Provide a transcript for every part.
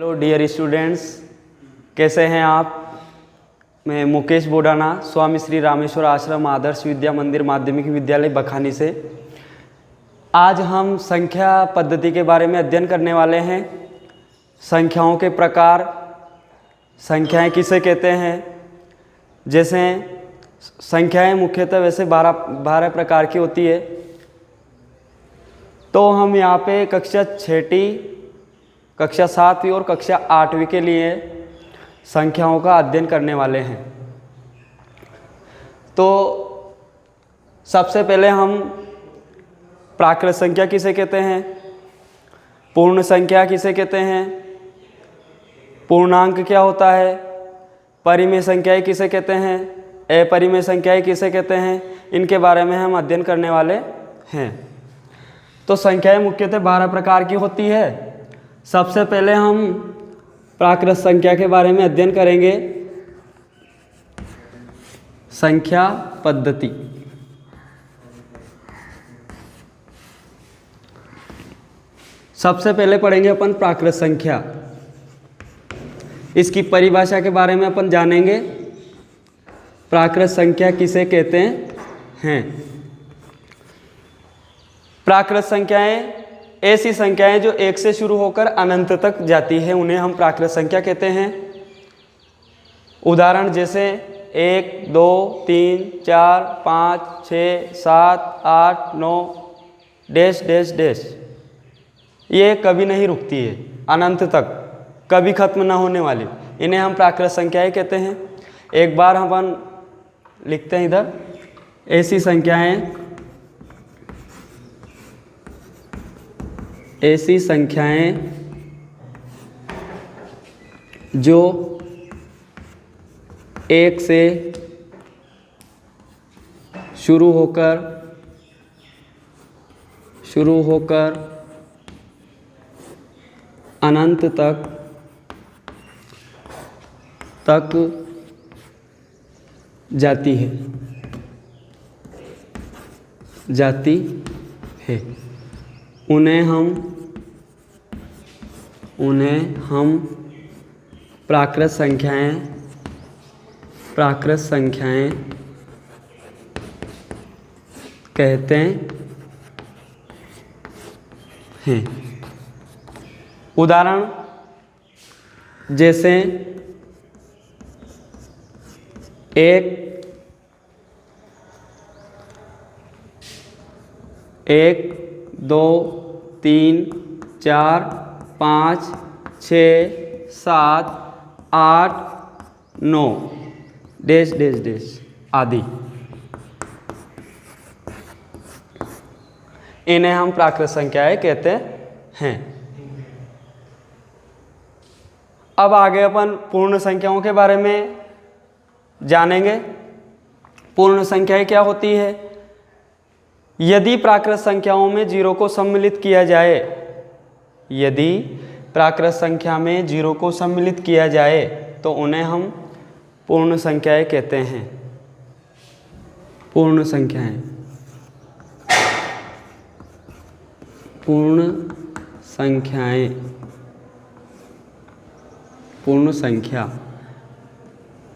Hello dear students, कैसे हैं आप। मैं मुकेश बोडाना स्वामी श्री रामेश्वर आश्रम आदर्श विद्या मंदिर माध्यमिक विद्यालय बखानी से। आज हम संख्या पद्धति के बारे में अध्ययन करने वाले हैं। संख्याओं के प्रकार, संख्याएं किसे कहते हैं। जैसे संख्याएं मुख्यतः वैसे 12 प्रकार की होती है। तो हम यहाँ पे कक्षा 6ठी, कक्षा 7वीं और कक्षा 8वीं के लिए संख्याओं का अध्ययन करने वाले हैं। तो सबसे पहले हम प्राकृत संख्या किसे कहते हैं, पूर्ण संख्या किसे कहते हैं, पूर्णांक क्या होता है, परिमेय संख्याएं किसे कहते हैं, अपरिमेय संख्याएं किसे कहते हैं, इनके बारे में हम अध्ययन करने वाले हैं। तो संख्याएं मुख्यतः 12 प्रकार की होती है। सबसे पहले हम प्राकृत संख्या के बारे में अध्ययन करेंगे। संख्या पद्धति। सबसे पहले पढ़ेंगे अपन प्राकृत संख्या। इसकी परिभाषा के बारे में अपन जानेंगे। प्राकृत संख्या किसे कहते हैं। प्राकृत संख्याएं ऐसी संख्याएं जो 1 से शुरू होकर अनंत तक जाती है, उन्हें हम प्राकृत संख्या कहते हैं। उदाहरण जैसे 1, 2, 3, 4, 5, 6, 7, 8, 9 डैश डैश डैश, ये कभी नहीं रुकती है, अनंत तक कभी खत्म ना होने वाली, इन्हें हम प्राकृत संख्याएं कहते हैं। एक बार हम लिखते हैं इधर, ऐसी संख्याएं जो 1 से शुरू होकर अनंत तक जाती है, उन्हें हम प्राकृत संख्याएं कहते हैं। उदाहरण जैसे 1, 2, 3, 4, 5, 6, 7, 8, 9 डैश डैश डैश आदि, इन्हें हम प्राकृत संख्याएं कहते हैं। अब आगे अपन पूर्ण संख्याओं के बारे में जानेंगे। पूर्ण संख्याएं क्या होती है। यदि प्राकृत संख्याओं में 0 को सम्मिलित किया जाए, यदि प्राकृत संख्या में 0 को सम्मिलित किया जाए तो उन्हें हम पूर्ण संख्याएं कहते हैं। पूर्ण संख्या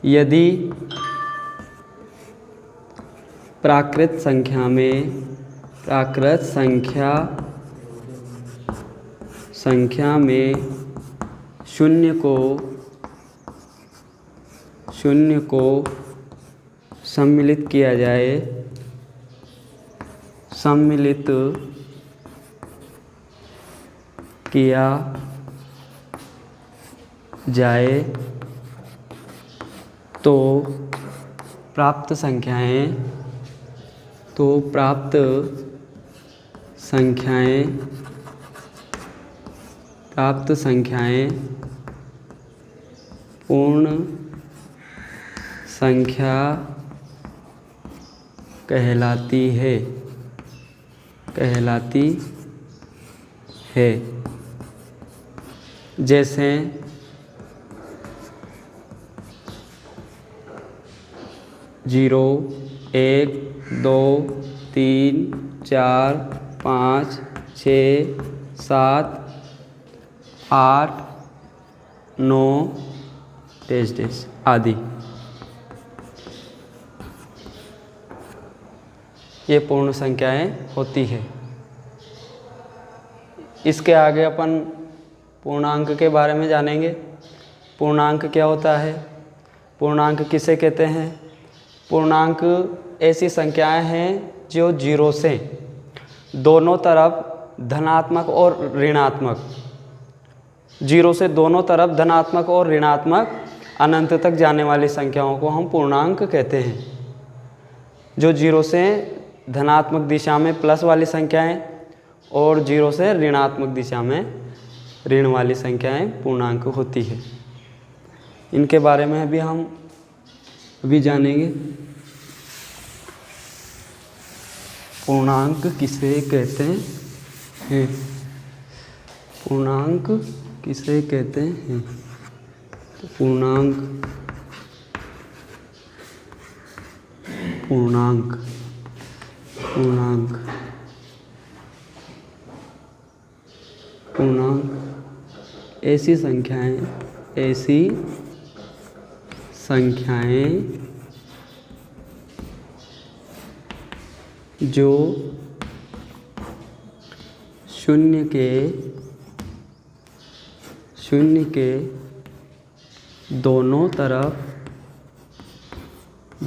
यदि प्राकृत संख्या में शून्य को सम्मिलित किया जाए तो प्राप्त संख्याएं पूर्ण संख्या कहलाती है। जैसे 0, 1, 2, 3, 4, 5, 6, 7, 8, 9 डैश डैश आदि। ये पूर्ण संख्याएं होती है। इसके आगे अपन पूर्णांक के बारे में जानेंगे। पूर्णांक क्या होता है, पूर्णांक किसे कहते हैं। पूर्णांक ऐसी संख्याएं हैं जो जीरो से दोनों तरफ धनात्मक और ऋणात्मक, जीरो से दोनों तरफ धनात्मक और ऋणात्मक अनंत तक जाने वाली संख्याओं को हम पूर्णांक कहते हैं। जो जीरो से धनात्मक दिशा में प्लस वाली संख्याएं और जीरो से ऋणात्मक दिशा में ऋण वाली संख्याएं पूर्णांक होती है। इनके बारे में भी हम अभी जानेंगे। पूर्णांक किसे कहते हैं, पूर्णांक किसे कहते हैं। तो पूर्णांक पूर्णांक पूर्णांक पूर्णांक ऐसी संख्याएं जो शून्य के दोनों तरफ धनात्मक व ऋणात्मक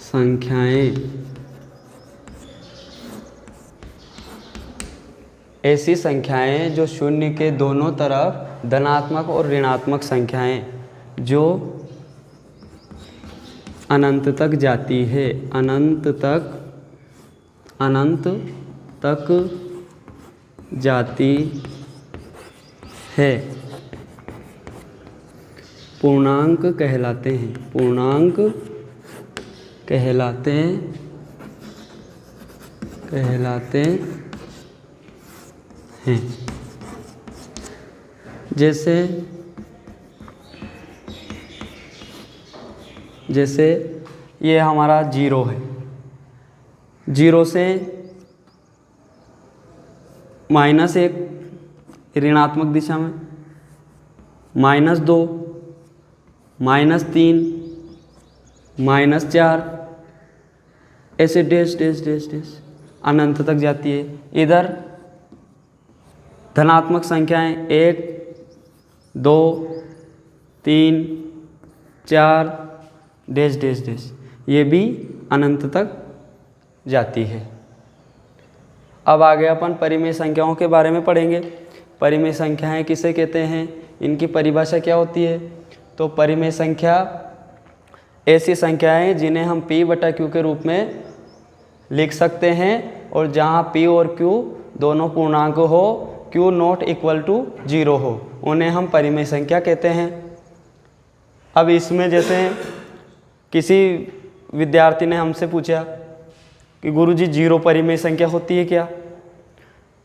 संख्याएं ऐसी संख्याएं जो शून्य के दोनों तरफ धनात्मक और ऋणात्मक संख्याएं जो अनंत तक जाती है, अनंत तक जाती है, पूर्णांक कहलाते हैं। पूर्णांक कहलाते हैं। जैसे ये हमारा जीरो है, जीरो से -1 ऋणात्मक दिशा में, -2, -3, -4 ऐसे डैश डैश डैश डैश अनंत तक जाती है। इधर धनात्मक संख्याएं 1, 2, 3, 4 डैश डैश डैश ये भी अनंत तक जाती है। अब आगे अपन परिमेय संख्याओं के बारे में पढ़ेंगे। परिमेय संख्याएं किसे कहते हैं, इनकी परिभाषा क्या होती है। तो परिमेय संख्या ऐसी संख्याएं जिन्हें हम P/Q के रूप में लिख सकते हैं और जहां P और Q दोनों पूर्णांक हो, Q नॉट इक्वल टू 0 हो, उन्हें हम परिमेय संख्या कहते हैं। अब इसमें जैसे किसी विद्यार्थी ने हमसे पूछा कि गुरुजी 0 परिमेय संख्या होती है क्या।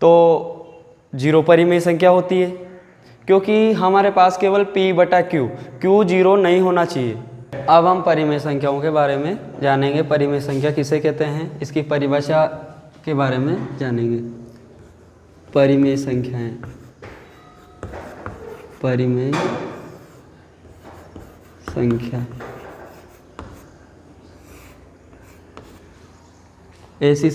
तो 0 परिमेय संख्या होती है क्योंकि हमारे पास केवल P/Q, Q 0 नहीं होना चाहिए। अब हम परिमेय संख्याओं के बारे में जानेंगे। परिमेय संख्या किसे कहते हैं, इसकी परिभाषा के बारे में जानेंगे। परिमेय संख्याएं, परिमेय संख्या ऐसी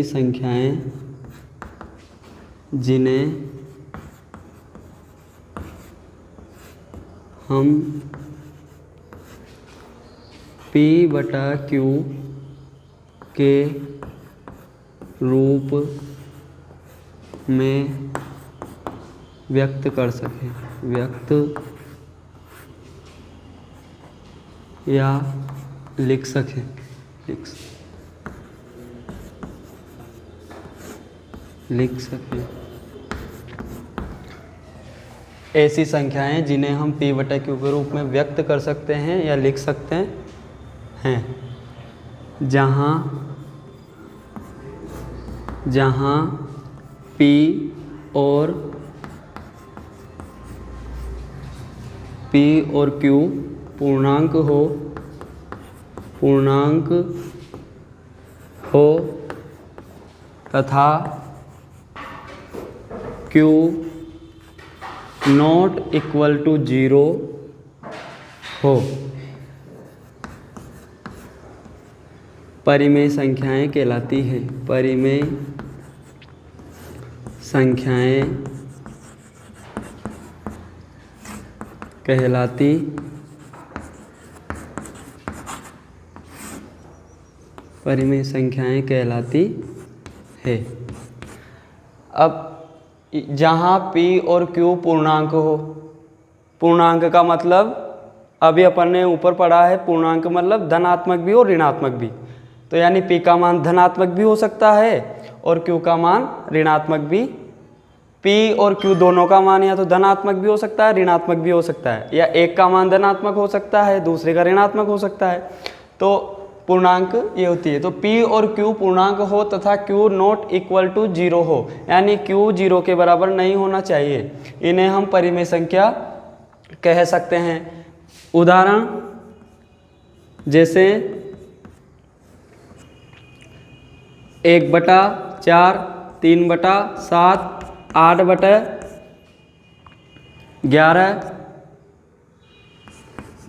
संख्याएं जिन्हें हम P/Q के रूप में व्यक्त कर सकें, या लिख सकें, ऐसी संख्याएं जिन्हें हम p बटा q के रूप में व्यक्त कर सकते हैं या लिख सकते हैं, जहाँ p और q पूर्णांक हो तथा q नॉट इक्वल टू 0 हो। परिमेय संख्याएं कहलाती है। परिमेय संख्याएं कहलाती है। अब जहाँ p और q पूर्णांक हो, पूर्णांक का मतलब अभी अपन ने ऊपर पढ़ा है, पूर्णांक मतलब धनात्मक भी और ऋणात्मक भी। तो यानी p का मान धनात्मक भी हो सकता है और q का मान ऋणात्मक भी। p और q दोनों का मान या तो धनात्मक भी हो सकता है, ऋणात्मक भी हो सकता है, या एक का मान धनात्मक हो सकता है, दूसरे का ऋणात्मक हो सकता है। तो पूर्णांक ये होती है। तो p और q पूर्णांक हो तथा q नॉट इक्वल टू 0 हो, यानी q 0 के बराबर नहीं होना चाहिए, इन्हें हम परिमेय संख्या कह सकते हैं। उदाहरण जैसे 1/4, 3/7, 8/11,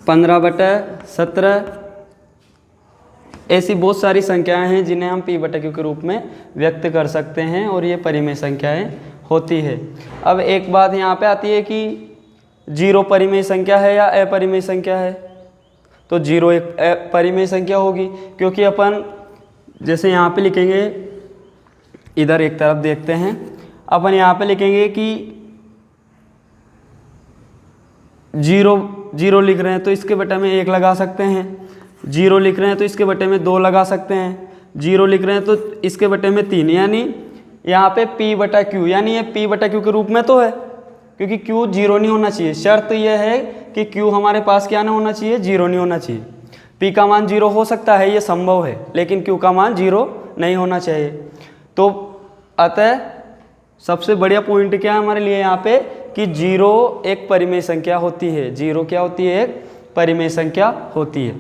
15/17, ऐसी बहुत सारी संख्याएं हैं जिन्हें हम p बटा q के रूप में व्यक्त कर सकते हैं और ये परिमेय संख्याएं होती है। अब एक बात यहाँ पे आती है कि 0 परिमेय संख्या है या अपरिमेय संख्या है। तो 0 एक परिमेय संख्या होगी, क्योंकि अपन जैसे यहाँ पे लिखेंगे, इधर एक तरफ देखते हैं, अपन यहाँ पे लिखेंगे कि 0 लिख रहे हैं तो इसके बटे में 1 लगा सकते हैं, 0 लिख रहे हैं तो इसके बटे में 2 लगा सकते हैं, 0 लिख रहे हैं तो इसके बटे में 3, यानी यहाँ पे p बटा q, यानी ये p बटा q के रूप में तो है, क्योंकि q 0 नहीं होना चाहिए। शर्त यह है कि q हमारे पास क्या नहीं होना चाहिए, 0 नहीं होना चाहिए। p का मान 0 हो सकता है, ये संभव है, लेकिन q का मान 0 नहीं होना चाहिए। तो अतः सबसे बढ़िया पॉइंट क्या है हमारे लिए यहाँ पे कि 0 एक परिमेय संख्या होती है। 0 क्या होती है, एक परिमेय संख्या होती है।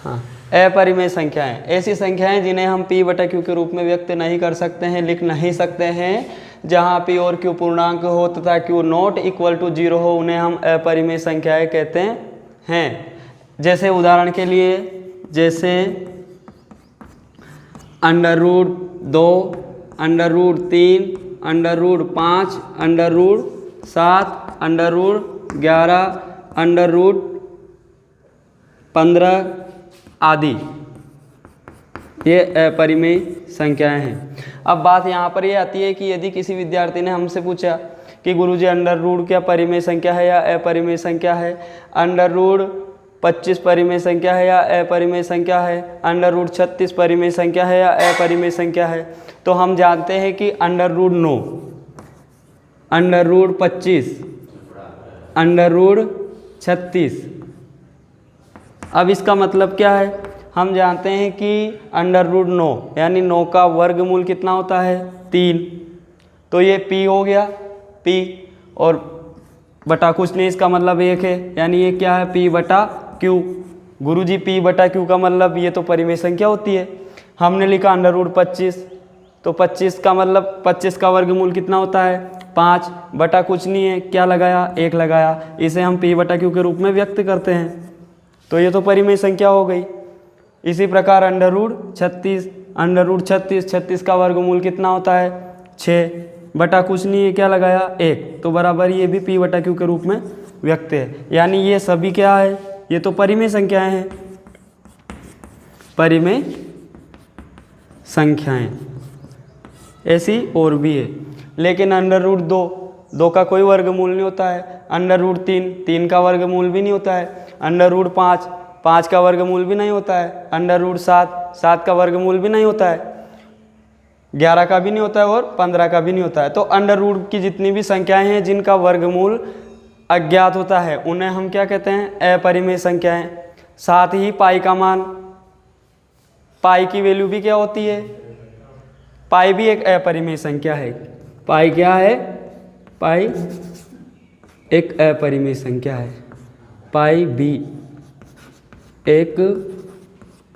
हाँ, अपरिमेय संख्याएं ऐसी संख्याएं जिन्हें हम p बटा q के रूप में व्यक्त नहीं कर सकते हैं, लिख नहीं सकते हैं, जहाँ p और q पूर्णांक हो तथा q नॉट इक्वल टू 0 हो, उन्हें हम अपरिमेय संख्याएं कहते हैं। जैसे उदाहरण के लिए, जैसे √2, √3, √5, √7, √11, आदि, ये अपरिमेय संख्याएं हैं। अब बात यहाँ पर ये आती है कि यदि किसी विद्यार्थी ने हमसे पूछा कि गुरुजी √, क्या परिमेय संख्या है या अपरिमेय संख्या है, √25 परिमेय संख्या है या अपरिमेय संख्या है, √36 परिमेय संख्या है या अपरिमेय संख्या है, तो हम जानते हैं कि √9, √25, √36। अब इसका मतलब क्या है, हम जानते हैं कि √9 यानी 9 का वर्गमूल कितना होता है, 3। तो ये p हो गया, p और बटा कुछ नहीं, इसका मतलब 1 है, यानी ये क्या है, p बटा q। गुरुजी p बटा q का मतलब ये तो परिमेय संख्या होती है। हमने लिखा √25, तो 25 का मतलब 25 का वर्गमूल कितना होता है, 5, बटा कुछ नहीं है, क्या लगाया, 1 लगाया, इसे हम p बटा q के रूप में व्यक्त करते हैं। तो ये तो परिमेय संख्या हो गई। इसी प्रकार √36, 36 का वर्गमूल कितना होता है, 6, बटा कुछ नहीं है, क्या लगाया, 1, तो बराबर ये भी p बटा q के रूप में व्यक्त है। यानी ये सभी क्या है, ये तो परिमेय संख्याएं हैं, परिमेय संख्याएं। ऐसी और भी है, लेकिन √2, 2 का कोई वर्गमूल नहीं होता है, √3, 3 का वर्गमूल भी नहीं होता है, √5, 5 का वर्गमूल भी नहीं होता है, √7, 7 का वर्गमूल भी नहीं होता है, 11 का भी नहीं होता है और 15 का भी नहीं होता है। तो √, की जितनी भी संख्याएं हैं जिनका वर्गमूल अज्ञात होता है उन्हें हम क्या कहते हैं? अपरिमेय संख्याएं। साथ ही पाई का मान, पाई की वैल्यू भी क्या होती है? पाई भी एक अपरिमेय संख्या है। पाई क्या है? पाई एक अपरिमेय संख्या है। पाई भी एक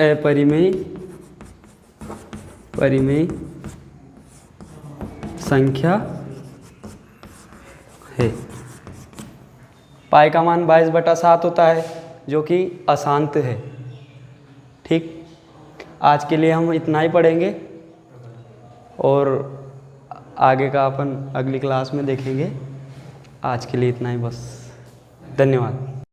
अपरिमेय संख्या है। पाई का मान 22/7 होता है जो कि अशांत है। ठीक, आज के लिए हम इतना ही पढ़ेंगे और आगे का अपन अगली क्लास में देखेंगे। आज के लिए इतना ही बस। धन्यवाद।